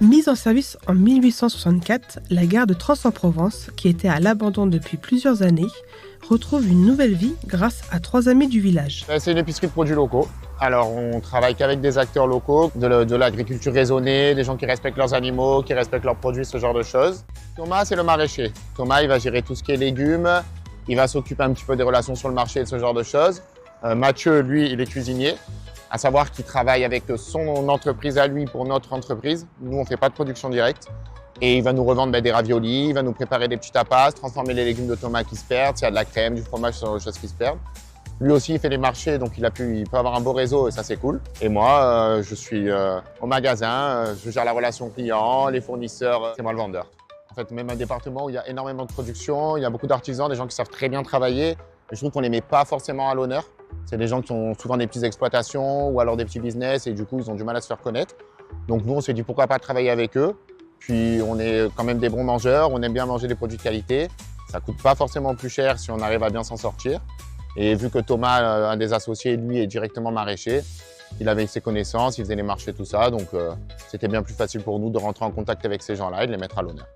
Mise en service en 1864, la gare de Trans-en-Provence, qui était à l'abandon depuis plusieurs années, retrouve une nouvelle vie grâce à 3 amis du village. C'est une épicerie de produits locaux. Alors on travaille qu'avec des acteurs locaux, de l'agriculture raisonnée, des gens qui respectent leurs animaux, qui respectent leurs produits, ce genre de choses. Thomas, c'est le maraîcher. Thomas, il va gérer tout ce qui est légumes, il va s'occuper un petit peu des relations sur le marché et de ce genre de choses. Mathieu, lui, il est cuisinier, à savoir qu'il travaille avec son entreprise à lui pour notre entreprise. Nous, on ne fait pas de production directe. Et il va nous revendre des raviolis, il va nous préparer des petits tapas, transformer les légumes de Thomas qui se perdent, s'il y a de la crème, du fromage, ce genre de choses qui se perdent. Lui aussi, il fait les marchés, donc il peut avoir un beau réseau et ça, c'est cool. Et moi, je suis au magasin, je gère la relation client, les fournisseurs, c'est moi le vendeur. En fait, même un département où il y a énormément de production, il y a beaucoup d'artisans, des gens qui savent très bien travailler. Et je trouve qu'on ne les met pas forcément à l'honneur. C'est des gens qui ont souvent des petites exploitations ou alors des petits business et du coup, ils ont du mal à se faire connaître. Donc nous, on s'est dit pourquoi pas travailler avec eux. Puis on est quand même des bons mangeurs, on aime bien manger des produits de qualité. Ça ne coûte pas forcément plus cher si on arrive à bien s'en sortir. Et vu que Thomas, un des associés, lui, est directement maraîcher, il avait ses connaissances, il faisait les marchés, tout ça. Donc c'était bien plus facile pour nous de rentrer en contact avec ces gens-là et de les mettre à l'honneur.